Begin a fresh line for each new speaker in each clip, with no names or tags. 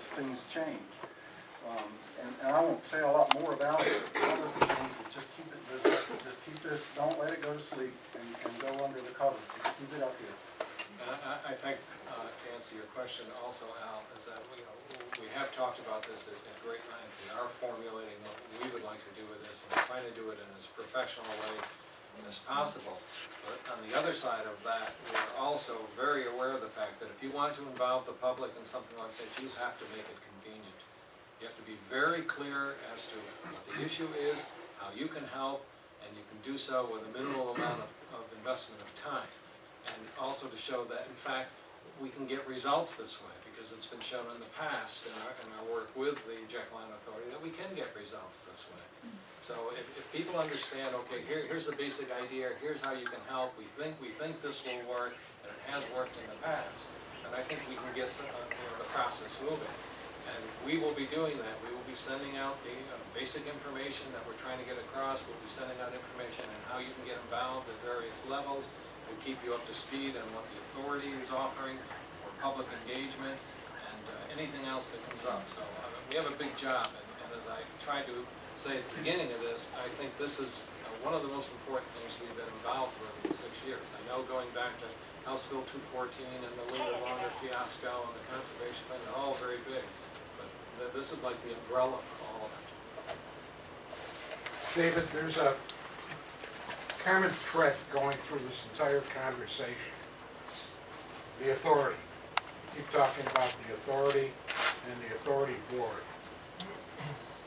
as things change. And I won't say a lot more about it. One of the things is just keep it visible. Just keep this, don't let it go to sleep and go under the covers. Just keep it up here.
I think, to answer your question also, Al, is that we have talked about this at great length. We are formulating what we would like to do with this, and we're trying to do it in as professional a way as possible. But on the other side of that, we're also very aware of the fact that if you want to involve the public in something like this, you have to make it convenient. You have to be very clear as to what the issue is, how you can help, and you can do so with a minimal amount of investment of time. And also to show that, in fact, we can get results this way, because it's been shown in the past in our work with the Jekyll Island Authority that we can get results this way. So if people understand, okay, here's the basic idea, here's how you can help, we think this will work, and it has worked in the past, then I think we can get some, the process moving. And we will be doing that. We will be sending out the basic information that we're trying to get across. We'll be sending out information on how you can get involved at various levels. We'll keep you up to speed on what the authority is offering for public engagement and anything else that comes up. So we have a big job, and as I tried to say at the beginning of this, I think this is one of the most important things we've been involved with in 6 years. I know going back to House Bill 214 and the Linda Longer fiasco and the conservation thing, they're all very big. But this is like the umbrella for all of it.
David, there's a common thread going through this entire conversation. The authority. You keep talking about the authority and the authority board.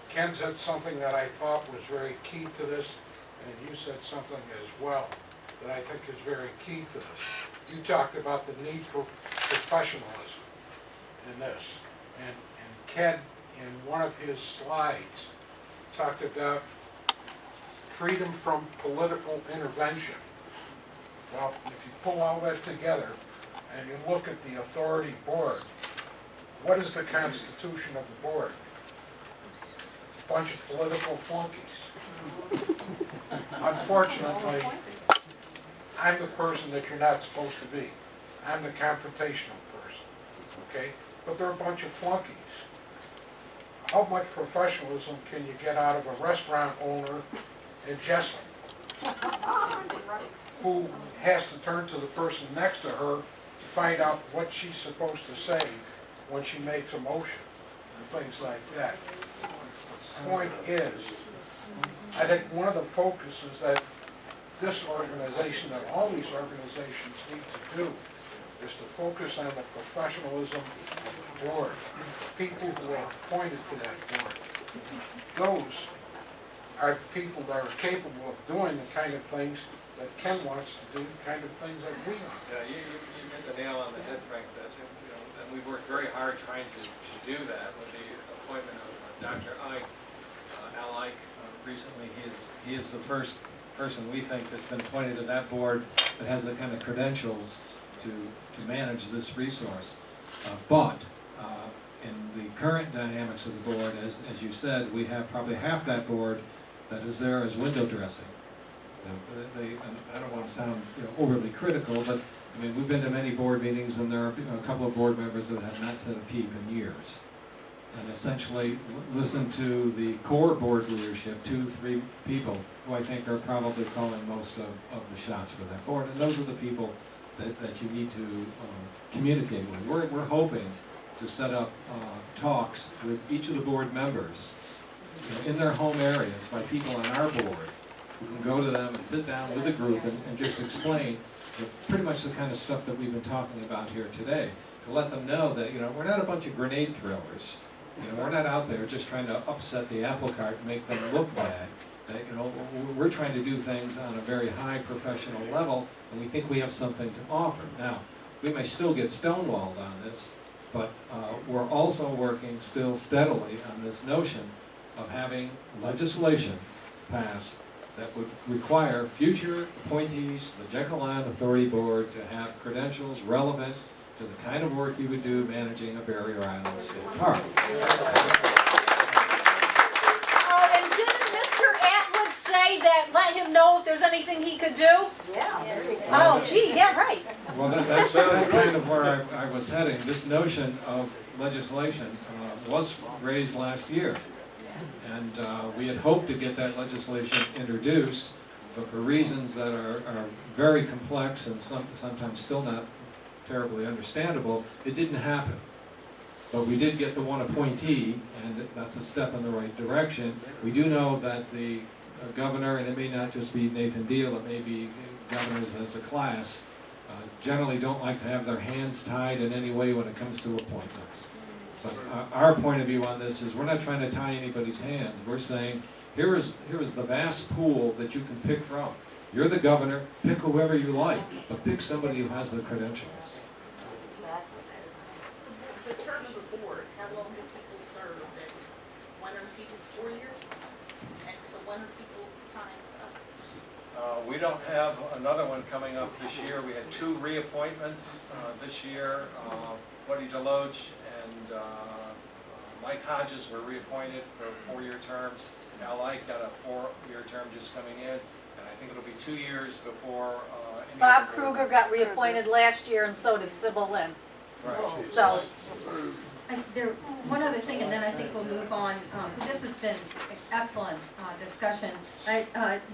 Ken said something that I thought was very key to this, and you said something as well that I think is very key to this. You talked about the need for professionalism in this. And Ken, in one of his slides, talked about freedom from political intervention. Well, if you pull all that together and you look at the authority board, what is the constitution of the board? It's a bunch of political flunkies. Unfortunately, I'm the person that you're not supposed to be. I'm the confrontational person, okay? But they're a bunch of flunkies. How much professionalism can you get out of a restaurant owner in Jessamine who has to turn to the person next to her to find out what she's supposed to say when she makes a motion and things like that? The point is, I think one of the focuses that this organization and all these organizations need to do is to focus on the professionalism of the board, people who are appointed to that board. Those are the people that are capable of doing the kind of things that Ken wants to do, the kind of things that we want.
Yeah, you hit the nail on the head, Frank, that, and we've worked very hard trying to do that with the appointment of Dr. Ike, Al Ike, recently. He is the first person we think that's been appointed to that board that has the kind of credentials to manage this resource. But in the current dynamics of the board, as you said, we have probably half that board that is there as window dressing. And I don't want to sound overly critical, but I mean, we've been to many board meetings, and there are a couple of board members that have not said a peep in years. And essentially listen to the core board leadership, 2-3 people who I think are probably calling most of the shots for that board. And those are the people that you need to communicate with. We're hoping to set up talks with each of the board members in their home areas by people on our board who can go to them and sit down with a group and just explain pretty much the kind of stuff that we've been talking about here today, to let them know that we're not a bunch of grenade throwers. We're not out there just trying to upset the apple cart and make them look bad. That, we're trying to do things on a very high professional level, and we think we have something to offer. Now, we may still get stonewalled on this, but we're also working still steadily on this notion of having legislation passed that would require future appointees to the Jekyll Island Authority Board to have credentials relevant to the kind of work you would do managing a barrier island state park.
And didn't Mr. Atwood say that let him know if there's anything he could do?
Yeah, there you go.
Oh, gee, yeah, right.
Well, that's kind of where I was heading. This notion of legislation was raised last year. And we had hoped to get that legislation introduced, but for reasons that are very complex and sometimes still not terribly understandable, it didn't happen. But we did get the one appointee, and that's a step in the right direction. We do know that the governor, and it may not just be Nathan Deal, it may be governors as a class, generally don't like to have their hands tied in any way when it comes to appointments. But our point of view on this is we're not trying to tie anybody's hands. We're saying, here is the vast pool that you can pick from. You're the governor, pick whoever you like, but pick somebody who has the credentials.
The term of the board, how long do people serve? And when are people 4 years? And so when are people's times up?
We don't have another one coming up this year. We had 2 reappointments this year. Buddy DeLoach and Mike Hodges were reappointed for 4-year terms. Al Ike got a 4-year term just coming in. And I think it'll be 2 years before any
Bob
other board
Kruger got reappointed last year, and so did Sybil Lynn.
Right.
So,
One other thing, and then I think we'll move on. This has been an excellent discussion.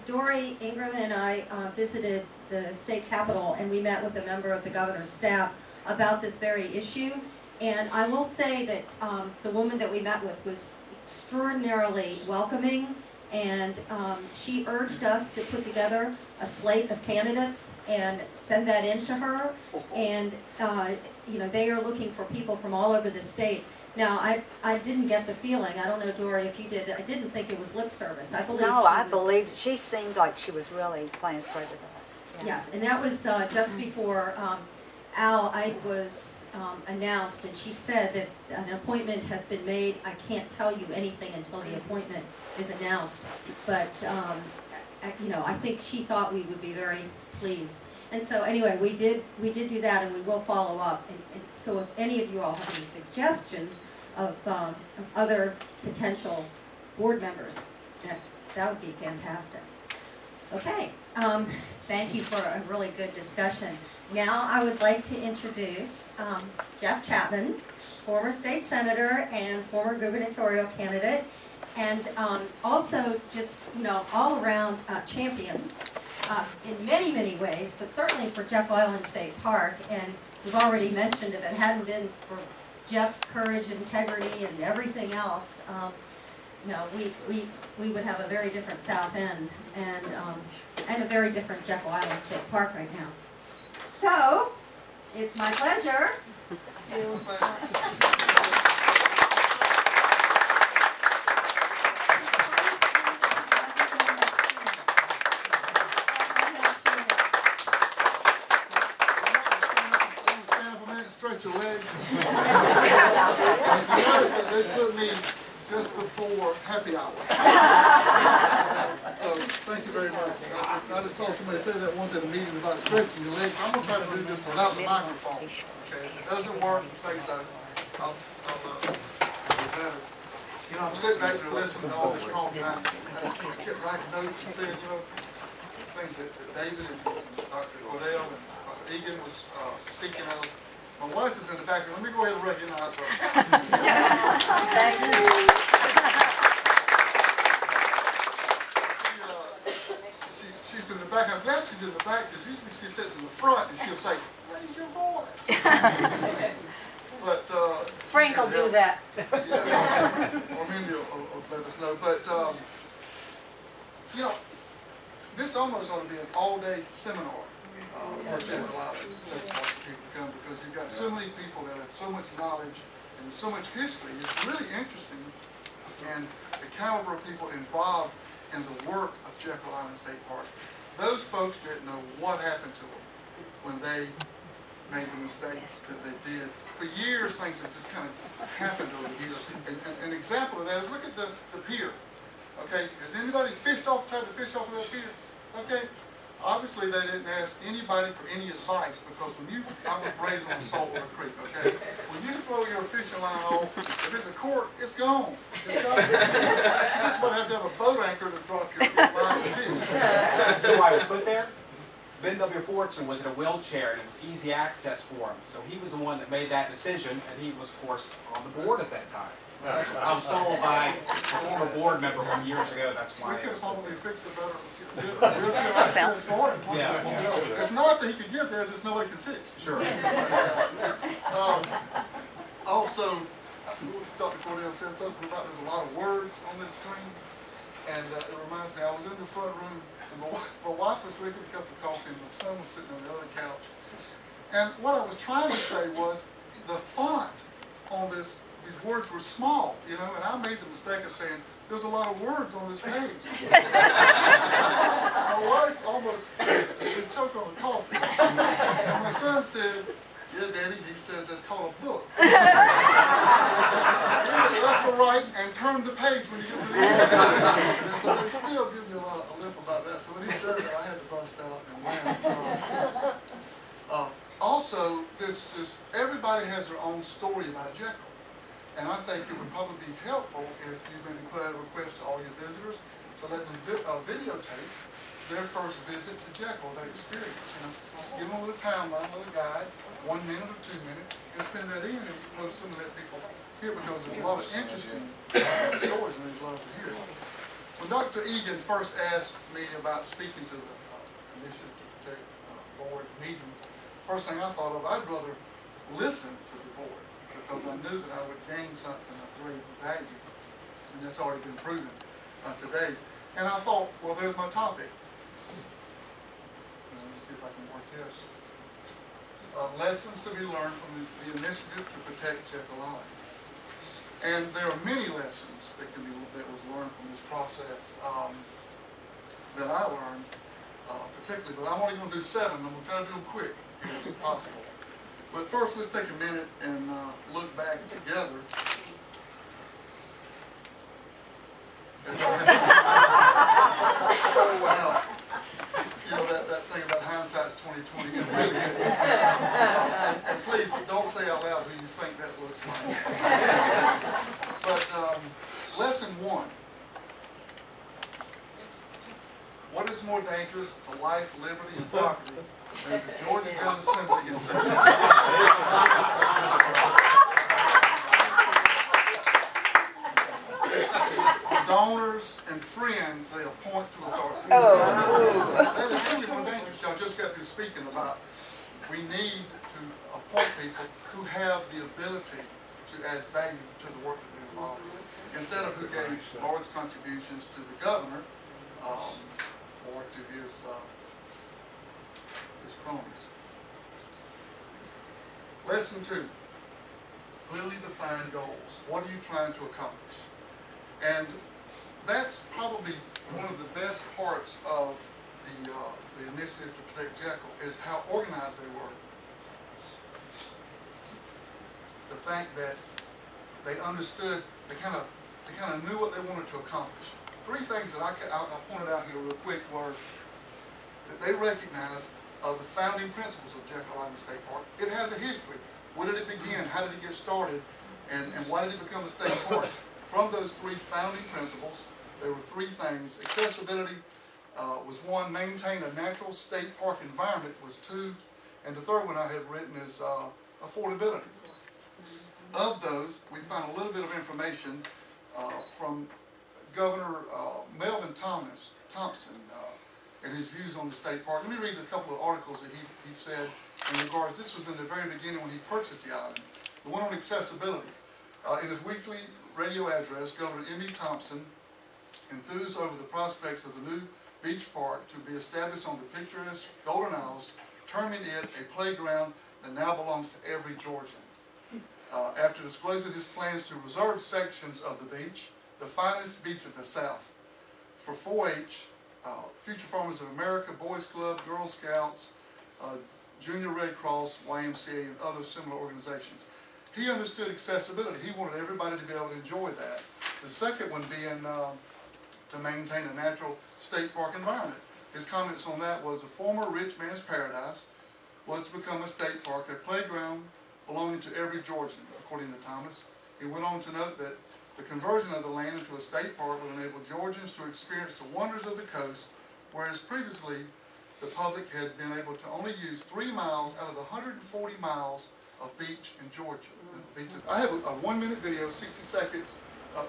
Dory Ingram and I visited the state capitol, and we met with a member of the governor's staff about this very issue. And I will say that the woman that we met with was extraordinarily welcoming, and she urged us to put together a slate of candidates and send that in to her. And you know, they are looking for people from all over the state. Now, I didn't get the feeling, I don't know, Dory, if you did, I didn't think it was lip service. I believe
No,
she
I
was,
believed, she seemed like she was really playing straight with us. Yeah.
Yes, and that was just before Al Ike was announced, and she said that an appointment has been made. I can't tell you anything until the appointment is announced, but you know, I think she thought we would be very pleased. And so anyway, we did do that, and we will follow up. And so if any of you all have any suggestions of other potential board members, that would be fantastic. Okay, thank you for a really good discussion. Now I would like to introduce Jeff Chapman, former state senator and former gubernatorial candidate, and also just, you know, all around champion in many, many ways, but certainly for Jeff Island State Park. And we've already mentioned, if it hadn't been for Jeff's courage, integrity, and everything else, you know, we would have a very different South End and a very different Jeff Island State Park right now. So, it's my pleasure to
stretch your legs. And if you notice that they put me just before happy hour. So thank you very much. I just saw somebody say that once at a meeting about stretching your legs. I'm going to try to do this without the microphone. Okay? If it doesn't work, say so. I'll do better. You know, I'm sitting back there listening to all this talk, and I kept writing notes and saying, you know, things that David and Dr. Cordell and Dr. Egan was speaking of. My wife is in the back. Let me go ahead and recognize her. She's in the back. I'm glad she's in the back because usually she sits in the front and she'll say, "Raise your voice." But
Frank will do that.
Yeah, or Mindy will let us know. But you know, this almost ought to be an all-day seminar. For General Island State Park people to come, because you've got so many people that have so much knowledge and so much history. It's really interesting, and the caliber of people involved in the work of Jekyll Island State Park. Those folks didn't know what happened to them when they made the mistakes that they did. For years, things have just kind of happened over here. And an example of that is look at the pier. Okay, has anybody tried to fish off of that pier? Okay. Obviously, they didn't ask anybody for any advice, because I was raised on a saltwater creek, okay? When you throw your fishing line off, if it's a cork, it's gone. It's gone. That's why you have to have a boat anchor to drop your line of fish.
Do I was put there? Ben W. Fortune was in a wheelchair and it was easy access for him. So he was the one that made that decision, and he was, of course, on the board at that time. I was told by a former board member from years ago that's
We
why.
could probably fix it better.
Sounds-
Yeah.
It's nice that he could get there, just nobody can fix.
Sure.
Also, Dr. Cordell said something about there's a lot of words on this screen, and it reminds me, I was in the front room, and my wife was drinking a cup of coffee, and my son was sitting on the other couch. And what I was trying to say was, the font on these words were small, you know, and I made the mistake of saying, there's a lot of words on this page. My wife almost just choked on the coffee. And my son said, yeah, Daddy, he says that's called a book. Left or right and turn the page when you get to the end. And so they still give me a lip about that. So when he said that, I had to bust out and laugh. Also, everybody has their own story about Jekyll. And I think it would probably be helpful if you maybe put out a request to all your visitors to let them videotape their first visit to Jekyll, their experience. You know, just give them a little timeline, a little guide, 1 minute or 2 minutes, and send that in and post them and let people hear, because there's a lot of interesting stories and they'd love to hear. When Dr. Egan first asked me about speaking to the Initiative to Protect Board meeting, first thing I thought of, I'd rather listen to the board, because I knew that I would gain something of great value, and that's already been proven today. And I thought, well, there's my topic. Let me see if I can work this. Lessons to be learned from the Initiative to Protect Jekyll Island. And there are many lessons that was learned from this process that I learned particularly, but I'm only going to do 7. I'm going to try to do them quick if possible. But first, let's take a minute and look back together. Well, you know that thing about hindsight's 20/20. It really is. And please don't say out loud who you think that looks like. But lesson 1. What is more dangerous to life, liberty, and property than the Georgia General Assembly in session? Donors and friends they appoint to authority. That is really more dangerous. Y'all just got through speaking about we need to appoint people who have the ability to add value to the work that they're involved in, instead of who gave large contributions to the governor or to his cronies. Lesson 2. Clearly defined goals. What are you trying to accomplish? And that's probably one of the best parts of the Initiative to Protect Jekyll, is how organized they were. The fact that they understood, they kind of knew what they wanted to accomplish. 3 things that I pointed out here real quick were that they recognized the founding principles of Jekyll Island State Park. It has a history. Where did it begin? How did it get started? And why did it become a state park? From those 3 founding principles, there were 3 things. Accessibility was 1. Maintain a natural state park environment was 2. And the 3rd one I have written is affordability. Of those, we found a little bit of information from Governor Melvin Thompson and his views on the state park. Let me read a couple of articles that he said in regards. This was in the very beginning when he purchased the island. The one on accessibility. In his weekly radio address, Governor M.E. Thompson enthused over the prospects of the new beach park to be established on the picturesque Golden Isles, terming it a playground that now belongs to every Georgian. After disclosing his plans to reserve sections of the beach, the finest beach in the South, for 4-H, Future Farmers of America, Boys Club, Girl Scouts, Junior Red Cross, YMCA, and other similar organizations. He understood accessibility. He wanted everybody to be able to enjoy that. The second one being to maintain a natural state park environment. His comments on that was the former rich man's paradise was to become a state park, a playground belonging to every Georgian, according to Thomas. He went on to note that the conversion of the land into a state park would enable Georgians to experience the wonders of the coast, whereas previously the public had been able to only use 3 miles out of the 140 miles of beach in Georgia. I have a 1-minute video, 60 seconds.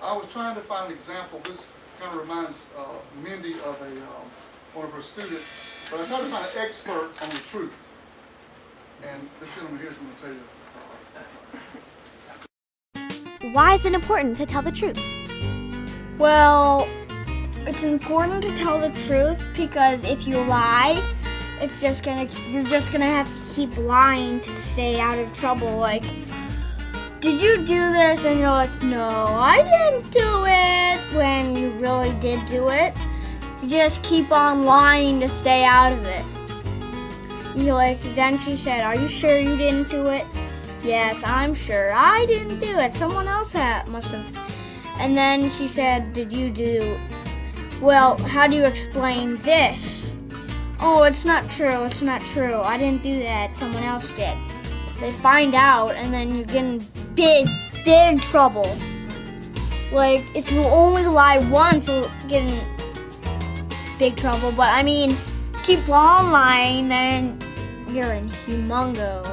I was trying to find an example. This kind of reminds Mindy of one of her students, but I tried to find an expert on the truth. And this gentleman here is going to tell you.
Why is it important to tell the truth?
Well, it's important to tell the truth because if you lie, you're just gonna have to keep lying to stay out of trouble. Like, did you do this? And you're like, no, I didn't do it. When you really did do it, you just keep on lying to stay out of it. You're like, then she said, are you sure you didn't do it? Yes, I'm sure. I didn't do it. Someone else must have. And then she said, did you do? Well, how do you explain this? Oh, it's not true. It's not true. I didn't do that. Someone else did. They find out, and then you get in big, big trouble. Like, if you only lie once, you'll get in big trouble. But I mean, keep on lying, then you're in humongo,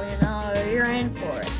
you're in for it.